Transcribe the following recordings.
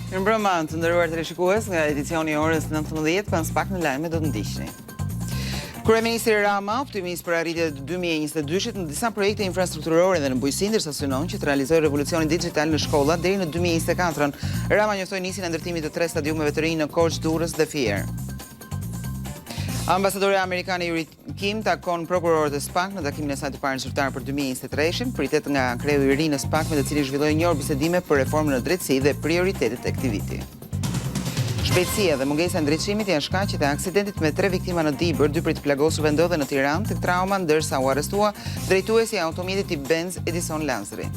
Mirëmbrëma të nderuar teleshikues, nga edicioni i orës 19, pas pak në lajme do të ndiqni. Kryeministri Rama optimist për arritjet e 2022-shit në disa projekte infrastrukturore dhe në bujqësi, ndërsa synon që të realizojë revolucionin digital në shkolla deri në 2024. Rama njoftoi nisjen e ndërtimit të 3 stadiumeve të rinj në Korçë, Durrës dhe Fier. Ambasadori amerikane Yuri Kim takon prokurorët e SPAK në takimin e saj të parë zyrtar për 2023, pritet nga kreu i ri në SPAK me të cilin zhvilloi një orë bisedime për reformën në drejtësi dhe prioritetet e këtij viti. Shpejtësia dhe mungesa e ndriçimit janë shkaqet e aksidentit me 3 viktima në Dibër, 2 prej të plagosurve ndodhen në Tiranë tek trauma, ndërsa u arrestua drejtuesi i automjetit i Benz Edison Lazari.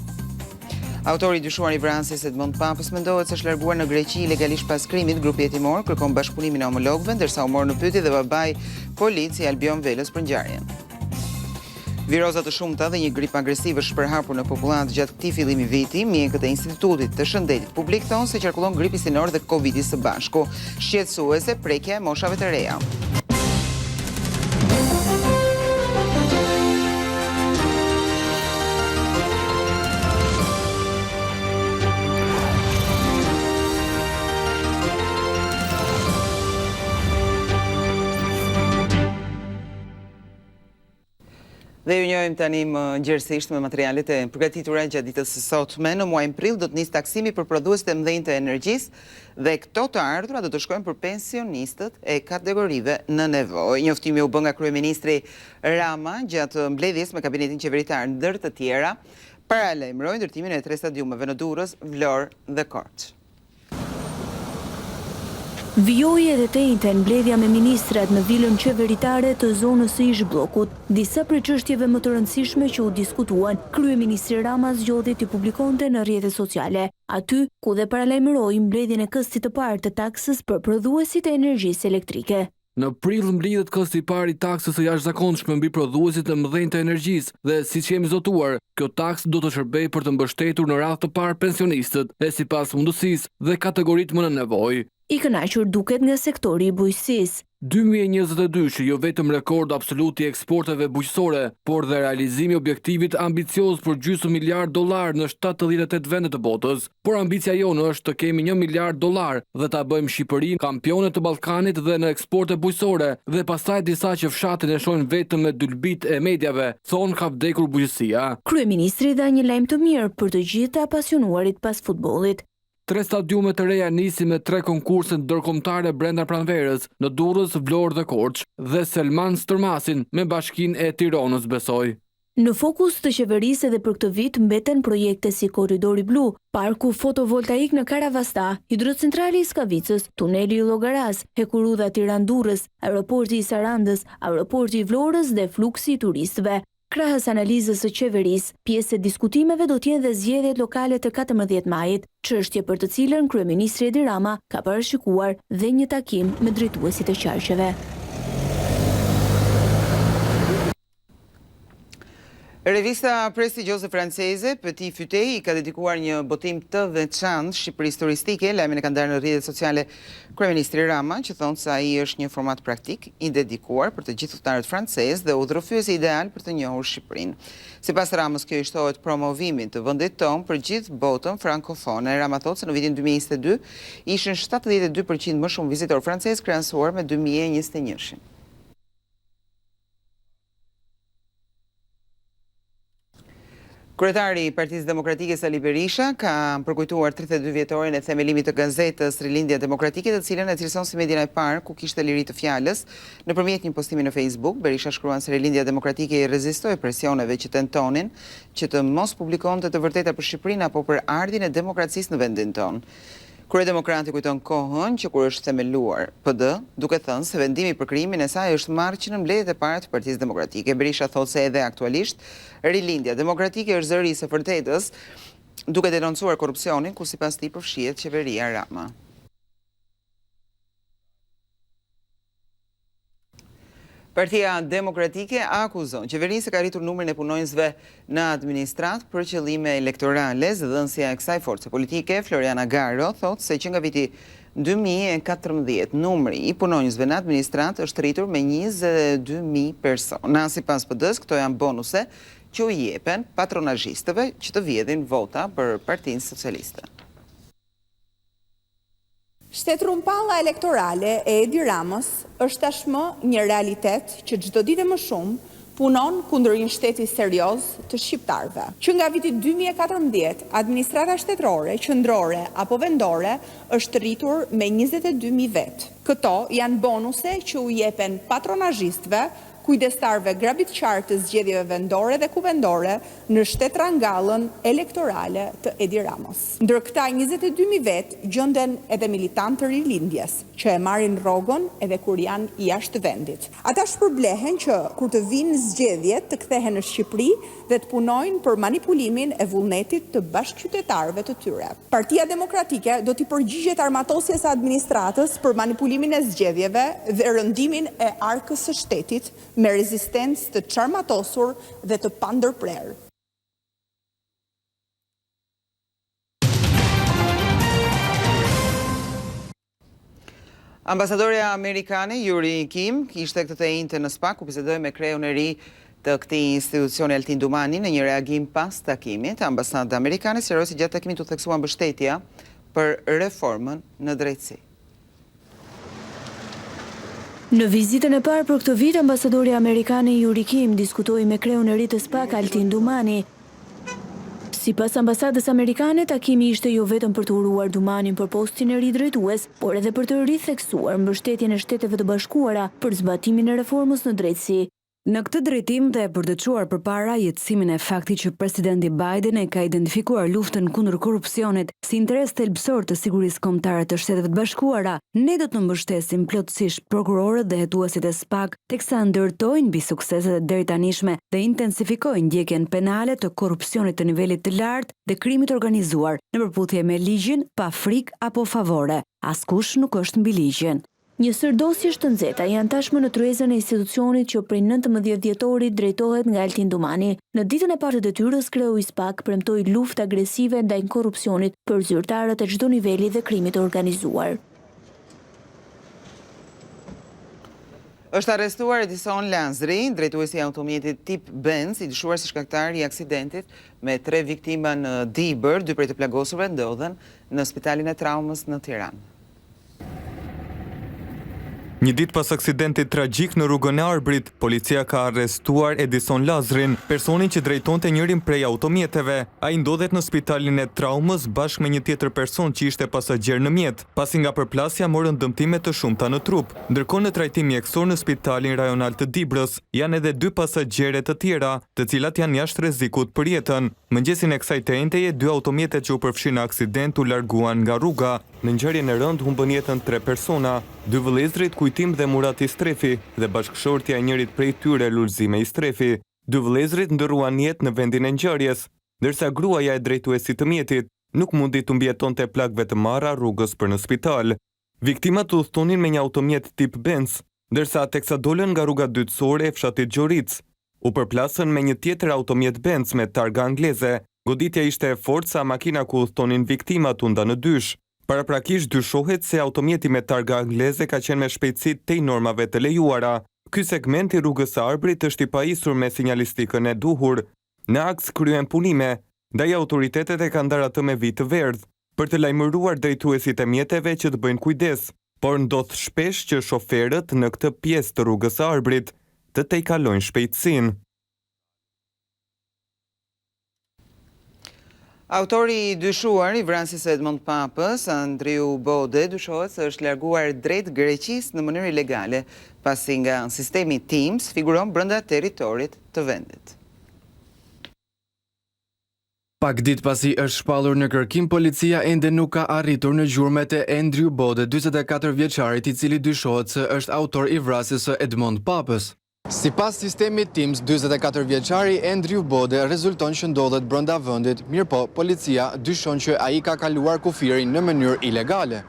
Autori i dyshuar i vrasjes Edmond Papës mendohet se është larguar në Greqi ilegalisht pas krimit. Grupi hetimor kërkon bashkëpunimin e homologëve, ndërsa u mor në pyetje dhe babai polici Albion Velës për ngjarjen. Viroza të shumta dhe një grip agresiv është shpërhapur në popullat gjatë këtij fillimi viti. Mjekët e Institutit të Shëndetit Publik thonë se qarkullon gripi sinor dhe Covidi së bashku. Shqetësuese prekja e moshave të reja. Dhe ju njohim tani më gjerësisht me materialet e përgatitura gjatë ditës së sotme. Në muajin prill do të nisë taksimi për prodhuesit e mëdhenj të energjisë dhe këto të ardhura do të shkojnë për pensionistët e kategorive në nevojë. Njoftimi u bë nga kryeministri Rama gjatë mbledhjes me kabinetin qeveritar, ndër të tjera paralajmëroi ndërtimin e 3 stadiumeve në Durrës, Vlorë dhe Korçë. Vijoi edhe të mbledhja me ministrat në vilën qeveritare të zonës së ish-bllokut. Disa prej çështjeve më të rëndësishme që u diskutuan, kryeministri Rama zgjodhi t'i publikonte në rrjetet sociale, aty ku dhe paralajmëroi mbledhjen e këstit të parë të taksës për prodhuesit e energjisë elektrike. Në prill mblidhet kësti i parë i taksës së jashtëzakonshme mbi prodhuesit e mëdhenj të energjisë dhe siç jemi zotuar, kjo taksë do të shërbejë për të mbështetur në radhë të parë pensionistët e sipas mundësisë dhe kategoritë më në nevojë. I kënaqur duket nga sektori i bujqësisë. 2022 jo vetëm rekord absolut i eksporteve bujqësore, por dhe realizimi i objektivit ambicioz për $0,5 miliard në 78 vende të botës. Por ambicia jonë është të kemi $1 miliard dhe ta bëjmë Shqipërinë kampione të Ballkanit dhe në eksporte bujqësore, dhe pastaj disa që fshatin e shohin vetëm me dylbit e medjave, thonë ka vdekur bujqësia. Kryeministri dha një lajm të mirë për të gjithë të apasionuarit pas futbollit. 3 stadiume të reja nisi me 3 konkurse ndërkombëtare brenda pranverës në Durrës, Vlorë dhe Korçë, dhe Selman Stërmasin me Bashkinë e Tiranës besoi. Në fokus të qeverisë edhe për këtë vit mbeten projekte si Korridori Blu, parku fotovoltaik në Karavasta, hidrocentrali i Skavicës, tuneli i Llogaras, Hekurudha Tiranë-Durrës, aeroporti i Sarandës, aeroporti i Vlorës dhe fluksi i turistëve. Krahas analizës së qeverisë, pjesë e diskutimeve do t'jenë dhe zgjedhjet lokale të 14 majit, çështje për të cilën kryeministri Edi Rama ka parashikuar dhe një takim me drejtuesit e qarqeve. Revista prestigjioze franceze Petit Futet i ka dedikuar një botim të veçantë Shqipërisë turistike. Lajmin e ka ndarë në rrjetet sociale kryeministri Rama, që thonë se ai është një format praktik i dedikuar për të gjithë udhëtarët francezë dhe udhërofyesi ideal për të njohur Shqipërinë. Sipas Ramës, kjo i shtohet promovimit të vendit tonë për gjithë botën frankofone. Rama thotë se në vitin 2022 ishin 72% më shumë vizitorë francezë krahasuar me 2021. Kryetari i Partisë Demokratike Sali Berisha ka përkujtuar 32 vjetorin e themelimit të gazetës Rilindja Demokratike, të cilën e cilëson si median e parë ku kishte liri të fjalës. Nëpërmjet një postimi në Facebook, Berisha shkruan se Rilindja Demokratike i rezistoi presioneve që tentonin që të mos publikonte të vërteta për Shqipërinë apo për ardhin e demokracisë në vendin tonë. Kryedemokrati kujton kohën që kur është themeluar PD, duke thënë se vendimi për krijimin e saj është marrë që në mbledhjet e para të Partisë Demokratike. Berisha thotë se edhe aktualisht Rilindja Demokratike është zëri i së vërtetës, duke denoncuar korrupsionin ku sipas tij përfshihet qeveria Rama. Partia Demokratike akuzon qeverinë se ka rritur numrin e punonjësve në administratë për qëllime elektorale. Zëdhënësia e kësaj force politike, Floriana Garo, thotë se që nga viti 2014 numri i punonjësve në administratë është rritur me 22.000 persona. Sipas PD-s, këto janë bonuse që u jepen patronazhistëve që të vjedhin vota për Partinë Socialiste. Shtetrumpalla elektorale e Edi Ramës është tashmë një realitet që çdo ditë më shumë punon kundër një shteti serioz të shqiptarëve. Që nga viti 2014, administrata shtetërore, qendrore apo vendore është rritur me 22.000 vet. Këto janë bonuse që u jepen patronazhistëve, kujdestarëve grabitqar të zgjedhjeve vendore dhe kuvendore në shtetërangallën elektorale të Edi Ramës. Ndër këta 22.000 vet gjenden edhe militantë të rilindjes, që e marrin rrogon edhe kur janë jashtë vendit. Ata shpërblehen që kur të vinë zgjedhjet të kthehen në Shqipëri dhe të punojnë për manipulimin e vullnetit të bashkëqytetarëve të tyre. Partia Demokratike do t'i përgjigjet armatosjes së administratës për manipulimin e zgjedhjeve dhe rëndimin e arkës së shtetit me rezistencë të çarmatosur dhe të pandërprerë. Ambasadorja amerikane Yuri Kim kishte këtë të njëjtë në SPAK ku bisedoi me kreun e ri të këtij institucioni Altin Dumani në një reagim pas takimit. Ambasada amerikane sqaroi se gjatë takimit u theksua mbështetja për reformën në drejtësi. Në vizitën e parë për këtë vit, ambasadori amerikane Yuri Kim diskutoi me kreun e ri të SPAK Altin Dumani. Sipas ambasadës amerikane, takimi ishte jo vetëm për të uruar Dumanin për postin e ri drejtues, por edhe për të ritheksuar mbështetjen e Shteteve të Bashkuara për zbatimin e reformës në drejtësi. Në këtë drejtim dhe për të çuar përpara jetësimin e faktit që presidenti Biden e ka identifikuar luftën kundër korrupsionit si interes thelbësor të sigurisë kombëtare të Shteteve të Bashkuara, ne do të mbështesim plotësisht prokurorët dhe hetuesit e SPAK, teksa ndërtojnë mbi sukseset e deri tanishme dhe intensifikojnë ndjekjen penale të korrupsionit të nivelit të lartë dhe krimit organizuar në përputhje me ligjin, pa frikë apo favore. Askush nuk është mbi ligjin. Një sërdosje të nxehta janë tashmë në tryezën e institucionit që prej 19 dhjetorit drejtohet nga Altin Dumani. Në ditën e parë të detyrës, kreu i SPAK premtoi luftë agresive ndaj korrupsionit për zyrtarët e çdo niveli dhe krimit të organizuar. Është arrestuar Edison Lazri, drejtuesi i automjetit tip Benz, i dyshuar si shkaktar i aksidentit me 3 viktima në Dibër. 2 prej të plagosurve ndodhen në Spitalin e Traumës në Tiranë. Një ditë pas aksidentit tragjik në rrugën e Arbrit, policia ka arrestuar Edison Lazrin, personin që drejtonte njërin prej automjeteve. Ai ndodhet në Spitalin e Traumës bashkë me një tjetër person që ishte pasagjer në mjet, pasi nga përplasja morën dëmtime të shumta në trup. Ndërkohë në trajtim mjekësor në Spitalin Rajonal të Dibrës, janë edhe 2 pasagjere të tjera, të cilat janë jashtë rrezikut për jetën. Mëngjesin e kësaj të njëjteje, 2 automjete që u përfshin në aksident u larguan nga rruga. Në ngjarjen e rëndë humbën jetën 3 persona, 2 vëllezërit Kujtim dhe Murat Istrefi dhe bashkëshortja e njërit prej tyre Lulzime Istrefi. 2 vëllezërit ndërruan jetë në vendin e ngjarjes, ndërsa gruaja e drejtuesit të mjetit nuk mundi të mbijetonte plagëve të marra rrugës për në spital. Viktimat udhtonin me një automjet tip Benz, ndërsa teksa dolën nga rruga dytësore e fshatit Gjoric, u përplasën me një tjetër automjet Benz me targa angleze. Goditja ishte e fortë sa makina ku udhtonin viktimat u nda në dysh. Paraprakisht dyshohet se automjeti me targa angleze ka qenë me shpejtësi tej normave të lejuara. Ky segment i rrugës së Arbrit është i pajisur me sinjalistikën e duhur. Në aks kryen punime, ndaj autoritetet e kanë ndarë atë me vit të verdh, për të lajmëruar drejtuesit e mjeteve që të bëjnë kujdes, por ndodh shpesh që shoferët në këtë pjesë të rrugës së Arbrit të tejkalojnë shpejtësinë. Autori i dyshuar i vrasjes së Edmond Papës, Andriu Bode, dyshohet se është larguar drejt Greqisë në mënyrë ilegale, pasi nga sistemi Teams figuron brenda territorit të vendit. Pak ditë pasi është shpallur në kërkim, policia ende nuk ka arritur në gjurmët e Andriu Bode, 44 vjeçarit i cili dyshohet se është autor i vrasjes së Edmond Papës. Sipas sistemit Teams, 44 vjeçari Andriu Bode rezulton që ndodhet brenda vendit, mirëpo policia dyshon që ai ka kaluar kufirin në mënyrë ilegale.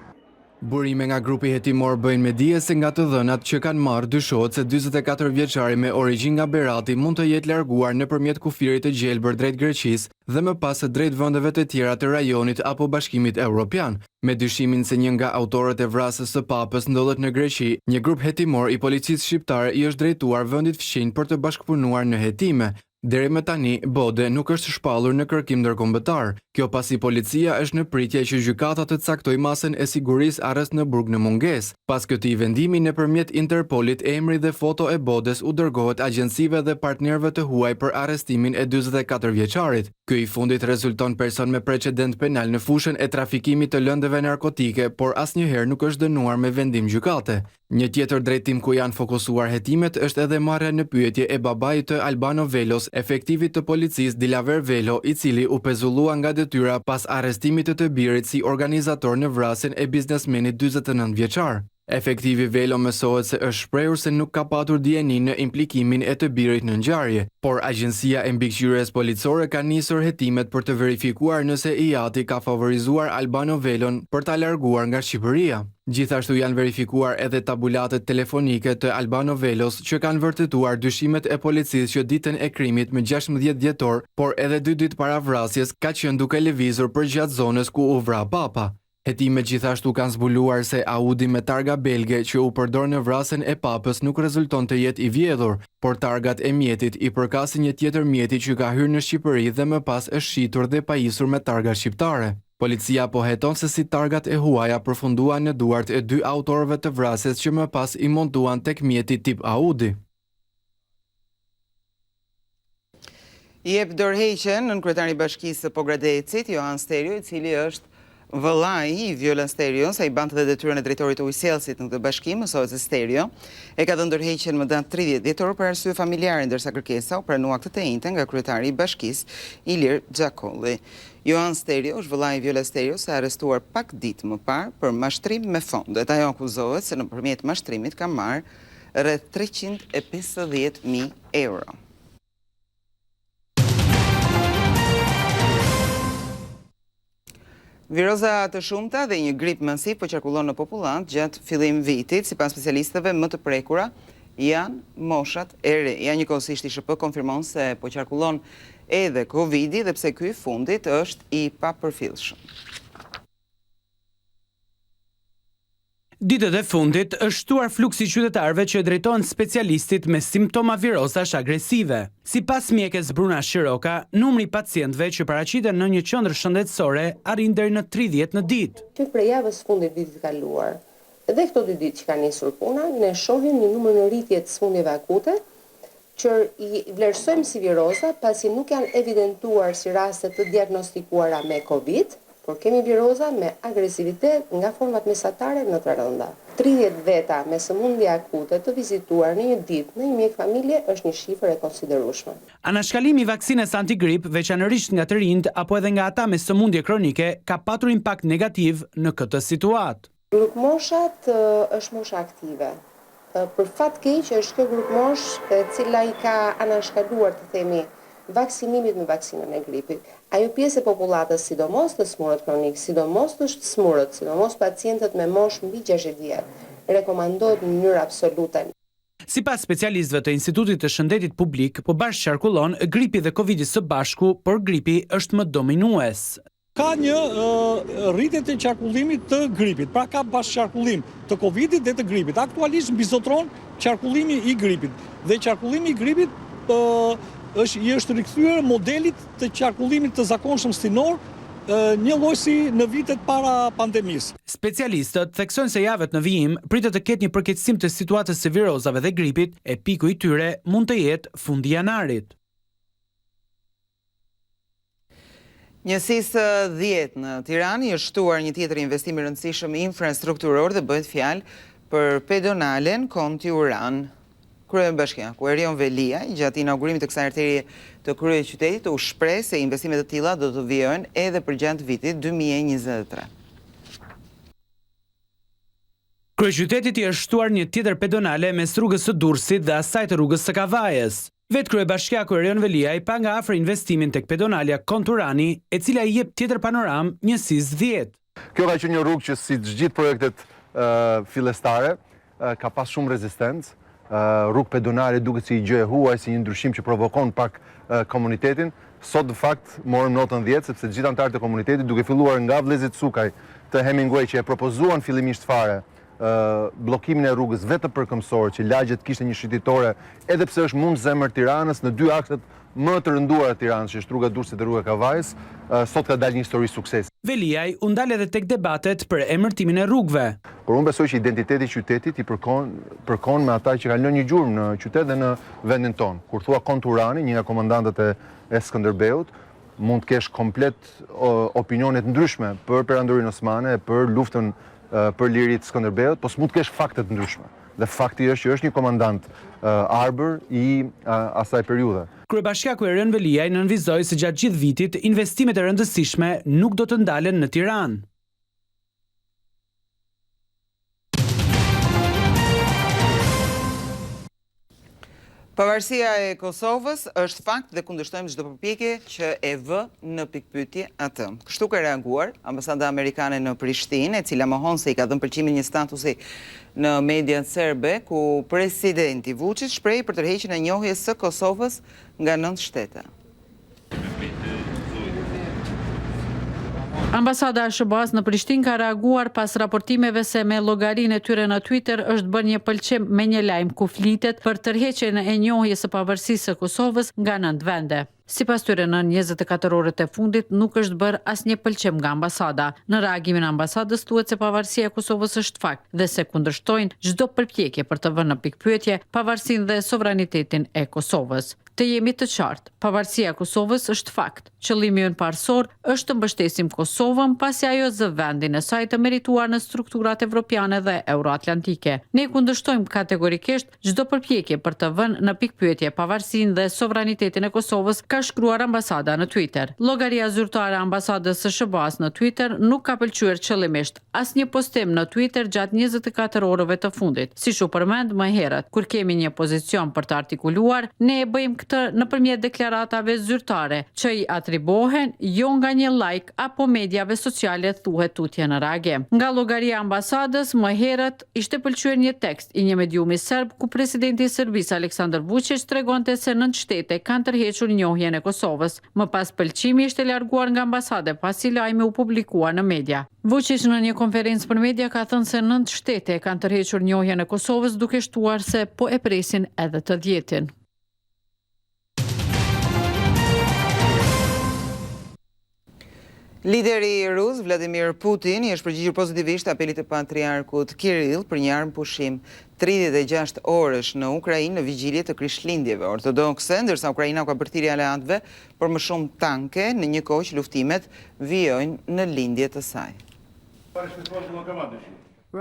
Burime nga grupi hetimor bëjnë me dije se nga të dhënat që kanë marrë dyshohet se 44 vjeçari me origjinë nga Berati mund të jetë larguar nëpërmjet kufirit të gjelbër drejt Greqisë dhe më pas drejt vendeve të tjera të rajonit apo Bashkimit Evropian. Me dyshimin se një nga autorët e vrasjes së Papës ndodhet në Greqi, një grup hetimor i policisë shqiptare i është drejtuar vendit fqinj për të bashkëpunuar në hetime. Deri më tani, Bode nuk është shpallur në kërkim ndërkombëtar. Kjo pasi policia është në pritje që gjykata të caktoj masën e sigurisë arrest në burg në mungesë. Pas këtij vendimi nëpërmjet Interpolit, emri dhe foto e Bodes u dërgohet agjencive dhe partnerëve të huaj për arrestimin e 44 vjeçarit. Ky i fundit rezulton person me precedent penal në fushën e trafikimit të lëndëve narkotike, por asnjëherë nuk është dënuar me vendim gjykate. Një tjetër drejtim ku janë fokusuar hetimet është edhe marrja në pyetje e babait të Albano Velos, efektivit të policisë Dilaver Velo, i cili u pezullua nga detyra pas arrestimit të birit si organizator në vrasjen e biznesmenit 49 vjeçar. Efektivi Velo mësohet se është shprehur se nuk ka patur dijeni në implikimin e të birit në ngjarje, por agjencia e mbikëqyrjes policore ka nisur hetimet për të verifikuar nëse IATI ka favorizuar Albano Velon për ta larguar nga Shqipëria. Gjithashtu janë verifikuar edhe tabulatet telefonike të Albano Velos që kanë vërtetuar dyshimet e policisë që ditën e krimit më 16 dhjetor, por edhe 2 ditë para vrasjes ka qenë duke lëvizur përgjatë zonës ku u vra papa. Hetimet gjithashtu kanë zbuluar se Audi me targa belge që u përdor në vrasjen e papës nuk rezulton të jetë i vjedhur, por targat e mjetit i përkasin një tjetër mjeti që ka hyrë në Shqipëri dhe më pas është shitur dhe pajisur me targa shqiptare. Policia po heton se si targat e huaja përfunduan në duart e 2 autorëve të vrasjes që më pas i montuan tek mjeti tip Audi. I jep dorëheqjen nën kryetari i Bashkisë së Pogradecit, Johan Sterio, i cili është vëllai i Viola Sterios, ai bante dhe detyrën e drejtorit të ujësellësit në këtë bashkim, mësohet se Sterio e ka dhënë dorëheqjen më datë 30 dhjetor për arsye familjare, ndërsa kërkesa u pranua këtë të njëjtën nga kryetari i Bashkisë, Ilir Xhakolli. Johan Sterio është vëllai i Viola Sterios, e arrestuar pak ditë më parë për mashtrim me fondet. Ajo akuzohet se nëpërmjet mashtrimit ka marrë rreth 350.000 euro. Viroza të shumta dhe një grip masiv po qarkullon në popullant gjatë fillim vitit, sipas specialistëve më të prekura janë moshat e re. Ja njëkohësisht ISHP konfirmon se po qarkullon edhe Covidi dhe pse ky i fundit është i papërfillshëm. Ditët e fundit është shtuar fluksi qytetarëve që drejtohen specialistit me simptoma virozash agresive. Sipas mjekes Bruna Shiroka, numri i pacientëve që paraqiten në një qendër shëndetësore arrin deri në 30 në ditë. Që prej javës fundit vitit kaluar, edhe këto 2 ditë që ka nisur puna, ne shohim një numër në rritje të sëmundjeve akute, që i vlerësojmë si viroza, pasi nuk janë evidentuar si raste të diagnostikuara me Covid, por kemi viroza me agresivitet nga format mesatare në të rënda. 30 veta me sëmundje akute të vizituar në një ditë në një mjek familje është një shifër e konsiderueshme. Anashkalimi i vaksinës antigrip, veçanërisht nga të rinjt apo edhe nga ata me sëmundje kronike, ka patur impakt negativ në këtë situatë. Grup moshat është mosha aktive. Për fat keq është kjo grup mosh e cila i ka anashkaluar të themi vaksinimit me vaksinën e gripit. Ajo pjesë e popullatës, sidomos të smurët kronik, sidomos të smurët, sidomos pacientët me moshë mbi 60 vjet, rekomandohet në mënyrë absolute. Sipas specialistëve të Institutit të Shëndetit Publik, po bashkë qarkullon gripi dhe Covidi së bashku, por gripi është më dominues. Ka një rritje të qarkullimit të gripit, pra ka bashkë qarkullim të Covidit dhe të gripit. Aktualisht mbizotron qarkullimi i gripit. Dhe qarkullimi i gripit është rikthyer modelit të qarkullimit të zakonshëm stinor, një lloj si në vitet para pandemisë. Specialistët theksojnë se javët në vijim pritet të ketë një përkeqësim të situatës së virozave dhe gripit, e piku i tyre mund të jetë fundi janarit. Njësisë 10 në Tiranë është shtuar një tjetër investim i rëndësishëm infrastrukturor dhe bëhet fjalë për pedonalen Konti Uran. Kryebashkiaku Erion Velia, gjatë inaugurimit të kësaj arterie të kryeqytetit, u shpreh se investimet të tilla do të vijojnë edhe për gjatë vitit 2023. Kryeqytetit i është shtuar një tjetër pedonale mes rrugës së Durrësit dhe asaj të rrugës së Kavajës. Vetë kryebashkiaku Erion Velia i pa nga afër investimin tek pedonalja Konturani, e cila i jep tjetër panoram njësisë 10. Kjo ka qenë një rrugë që si gjithë projektet fillestare ka pas shumë rezistencë. Rrugë pedonale duket si gjë e huaj, si një ndryshim që provokon pak komunitetin. Sot në fakt morëm notën 10 sepse gjithë anëtarët e komunitetit, duke filluar nga vëllezërit Sukaj të Hemingway që e propozuan fillimisht fare bllokimin e rrugës vetë përkëmsore që lagjet kishte një shititore, edhe pse është mund zemër Tiranës, në dy akset më të rënduara të Tiranës, që është rruga Durrësit dhe rruga Kavajës, sot ka dalë një histori suksesi. Veliaj u ndal edhe tek debatet për emërtimin e rrugëve. Por unë besoj që identiteti i qytetit i përkon me ata që kanë lënë një gjurmë në qytet dhe në vendin tonë. Kur thua Konturani, një nga komandantët e Skënderbeut, mund të kesh komplet opinionet ndryshme për perandorinë osmane, për luftën për lirit të Skënderbeut, po s'mund të kesh faktet ndryshme. Dhe fakti është që është një komandant arbër i asaj periudhe. Kryebashkiaku Erion Veliaj nënvizoi se gjatë gjithë vitit investimet e rëndësishme nuk do të ndalen në Tiranë. Pavarësia e Kosovës është fakt dhe kundërshtojmë çdo përpjekje që e vë në pikpyetje atë. Kështu ka reaguar ambasada amerikane në Prishtinë, e cila mohon se i ka dhënë pëlqimin një statusi në mediat serbe, ku presidenti Vučić shpreh për tërheqjen e njohjes së Kosovës nga 9 shtete. Ambasada e SBA-s në Prishtinë ka reaguar pas raportimeve se me llogarinë e tyre në Twitter është bërë një pëlqim me një lajm ku flitet për tërheqjen e njohjes së pavarësisë së Kosovës nga 9 vende. Sipas tyre, në 24 orët e fundit nuk është bërë asnjë pëlqim nga ambasada. Në reagimin e ambasadës thuhet se pavarësia e Kosovës është fakt dhe se kundërshtojnë çdo përpjekje për të vënë në pikpyetje pavarësinë dhe sovranitetin e Kosovës. Të jemi të qartë, pavarësia e Kosovës është fakt. Qëllimi ynë parësor është të mbështesim Kosovën pasi ajo zë vendin e saj të merituar në strukturat evropiane dhe euroatlantike. Ne kundërshtojmë kategorikisht çdo përpjekje për të vënë në pikpyetje pavarësinë dhe sovranitetin e Kosovës, ka shkruar ambasada në Twitter. Llogaria zyrtare e ambasadës së SBA-s në Twitter nuk ka pëlqyer qëllimisht asnjë postim në Twitter gjatë 24 orëve të fundit. Siç u përmend më herët, kur kemi një pozicion për të artikuluar, ne e bëjmë këtë nëpërmjet deklaratave zyrtare që i atribohen jo nga një like apo mediave sociale, thuhet tutje në reagim. Nga llogaria e ambasadës më herët ishte pëlqyer një tekst i një mediumi serb ku presidenti i Serbisë Aleksandar Vučić tregonte se 9 shtete kanë tërhequr njohjen e Kosovës. Më pas pëlqimi ishte larguar nga ambasade pasi lajmi u publikua në media. Vučić në një konferencë për media ka thënë se 9 shtete kanë tërhequr njohjen e Kosovës, duke shtuar se po e presin edhe të 10-in. Lideri rus Vladimir Putin i është përgjigjur pozitivisht apelit të patriarkut Kirill për një armpushim 36 orësh në Ukrainë në vigjilje të Krishtlindjeve ortodokse, ndërsa Ukraina ka bërë thirrje aleantëve për më shumë tanke në një kohë që luftimet vijojnë në lindje të saj.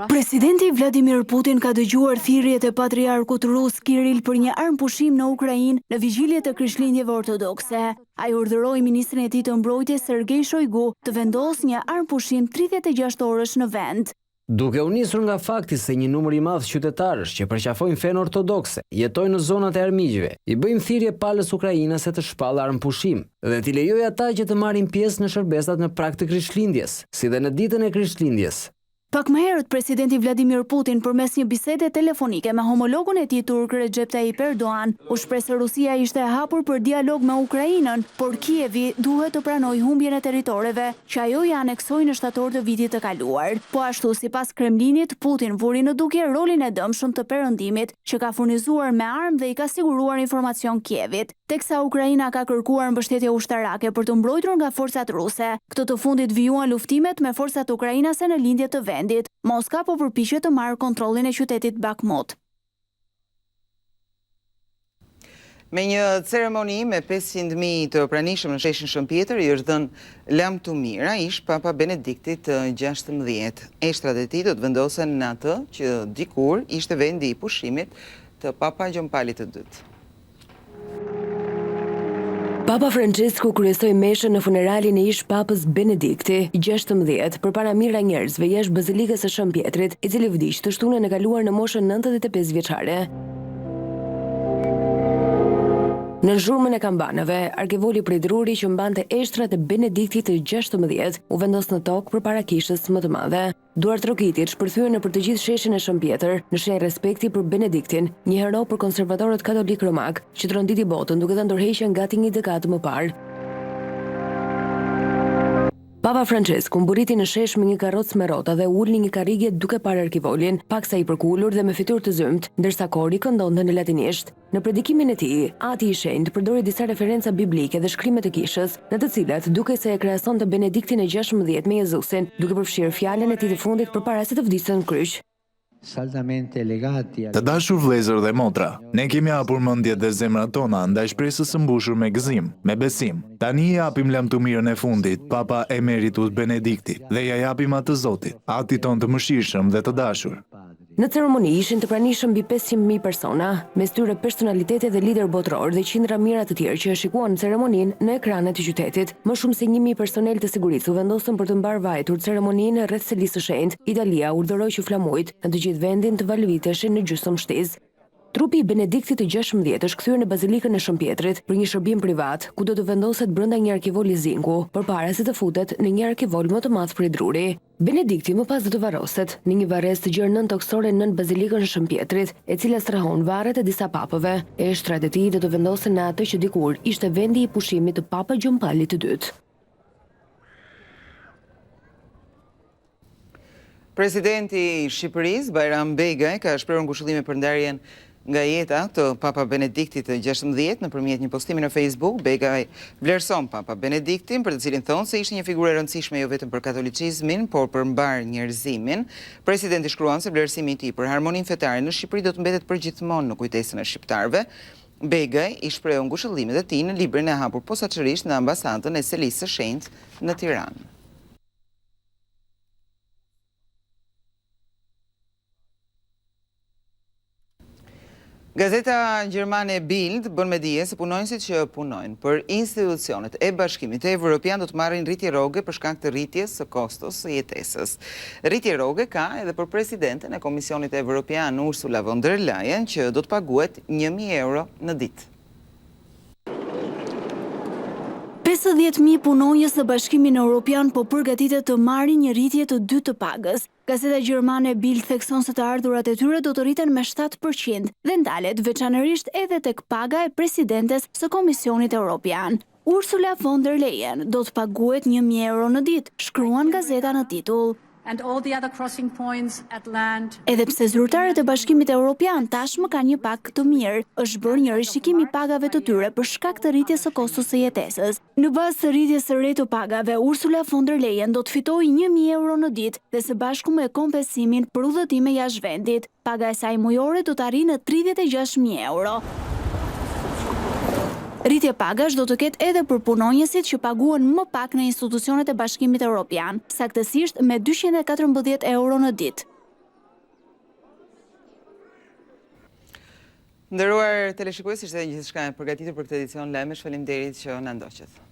Presidenti Vladimir Putin ka dëgjuar thirrjet e patriarkut rus Kirill për një armpushim në Ukrainë në vigjilje të Krishtlindjeve ortodokse. Ai urdhëroi ministrin e tij të mbrojtjes Sergej Shoigu të vendosë një armpushim 36 orësh në vend. Duke u nisur nga fakti se një numër i madh qytetarësh që përqafojnë fenë ortodokse jetojnë në zonat e armiqve, i bëjmë thirrje palës ukrainase të shpallë armpushim dhe t'i lejojë ata që të marrin pjesë në shërbesat në prag të Krishtlindjes, si dhe në ditën e Krishtlindjes. Pak më herët, presidenti Vladimir Putin përmes një bisede telefonike me homologun e tij turk Recep Tayyip Erdogan, u shpreh se Rusia ishte e hapur për dialog me Ukrainën, por Kievi duhet të pranojë humbjen e territoreve që ajo i aneksoi në shtator të vitit të kaluar. Po ashtu, sipas Kremlinit, Putin vuri në dukje rolin e dëmshëm të Perëndimit, që ka furnizuar me armë dhe i ka siguruar informacion Kievit, teksa Ukraina ka kërkuar mbështetje ushtarake për të mbrojtur nga forcat ruse. Këtë të fundit vijuan luftimet me forcat ukrainase në lindje të vendit. Moska po përpiqet të marrë kontrollin e qytetit Bakhmut. Me një ceremoni me 500.000 të pranishëm në sheshin Shëmpjetër i është dhënë lam të mira ish Papa Benediktit të 16. Eshtrat e tij do të vendosen në atë që dikur ishte vendi i pushimit të Papa Gjon Palit të dytë. Papa Francesco kryesoi meshën në funeralin e ish Papës Benedikti, 16, përpara mijëra njerëzve jashtë Bazilikës së Shëmpjetrit, i cili vdiq të shtunën e kaluar në moshën 95 vjeçare. Në zhurmën e kambanëve, arkivoli prej druri që mbante eshtrat e Benediktit të 16 u vendos në tokë përpara kishës më të madhe. Duart trokitit shpërthyen nëpër të gjithë sheshin e Shëmpjetër, në shenjë respekti për Benediktin, një hero për konservatorët katolik romak, që tronditi botën duke dhënë ndërheqje gati një dekadë më parë. Papa Francesku mburiti në shesh me një karrocë me rrota dhe ul në një karrige duke parë arkivolin, paksa i përkulur dhe me fytyrë të zymt, ndërsa kori këndonte në latinisht. Në predikimin e tij, Ati i Shenjtë përdori disa referenca biblike dhe shkrimet e kishës, në të cilat dukej se e krahasonte Benediktin e 16 me Jezusin, duke përfshirë fjalën e tij të fundit përpara se të vdiste në kryq. Të dashur vëllezër dhe motra, ne kemi hapur mendjet dhe zemrat tona ndaj shpresës së mbushur me gëzim, me besim. Tani i japim lamtumirën e fundit Papa Emeritus Benediktit dhe ja japim atë Zotit, Atit ton të mëshirshëm dhe të dashur. Në ceremoni ishin të pranishëm mbi 500.000 persona, mes tyre personalitete dhe lider botror dhe qindra mijëra të tjerë që shikuan ceremoninë në ekranet e qytetit. Më shumë se 1.000 personel të sigurisë u vendosën për të mbar vajtur ceremoninë rreth Selisë së Shenjtë. Italia urdhëroi që flamujt në të gjithë vendin të valviteshin në gjysmështiz. Trupi i Benediktit të 16 është kthyer në Bazilikën e Shën Pjetrit për një shërbim privat, ku do të vendoset brenda një arkivoli zinku, përpara se të futet në një arkivol më të madh prej druri. Benedikti më pas do të varroset në një varrezë të gjerë 9 toksore nën Bazilikën e Shën Pjetrit, e cila strahon varret e disa papëve. Eshtrat e tij do të vendosen në atë që dikur ishte vendi i pushimit të Papa Gjon Paulit II. Presidenti i Shqipërisë, Bajram Begaj, ka shprehur ngushëllime për ndarjen nga jeta të Papa Benediktit të 16 nëpërmjet një postimi në Facebook. Begaj vlerëson Papa Benediktin, për të cilin thonë se ishte një figurë e rëndësishme jo vetëm për katolicizmin, por për mbar njerëzimin. Presidenti shkruan se vlerësimi i tij për harmoninë fetare në Shqipëri do të mbetet përgjithmonë në kujtesën e shqiptarëve. Begaj i shprehu ngushëllimet e tij në librin e hapur posaçërisht në ambasadën e Selisë së Shenjtë në Tiranë. Gazeta gjermane Bild bën me dije se punonjësit që punojnë për institucionet e Bashkimit Evropian do të marrin rritje rroge për shkak të rritjes së kostos së jetesës. Rritje rroge ka edhe për presidenten e Komisionit Evropian Ursula von der Leyen, që do të paguhet 1.000 euro në ditë. 50.000 punonjës në Bashkimin Evropian po përgatitet të marrin një rritje të dytë të pagës. Gazeta gjermane Bild thekson se të ardhurat e tyre do të rriten me 7% dhe ndalet veçanërisht edhe tek paga e presidentes së Komisionit Evropian. Ursula von der Leyen do të paguhet 1.000 euro në ditë, shkruan gazeta në titull. Edhe pse zyrtarët e Bashkimit Evropian tashmë kanë një pagë të mirë, është bërë një rishikim i pagave të tyre për shkak të rritjes së kostos së jetesës. Në bazë të rritjes së re të pagave, Ursula von der Leyen do të fitojë 1.000 euro në ditë dhe së bashku me kompensimin për udhëtime jashtë vendit. Paga e saj mujore do të arrijë në 36.000 euro. Rritje pagash do të ketë edhe për punonjësit që paguhen më pak në institucionet e Bashkimit Evropian, saktësisht me 214 euro në ditë. Nderuar teleshikues, ishte gjithçka e përgatitur për këtë edicion lajmesh. Faleminderit që na ndoqët.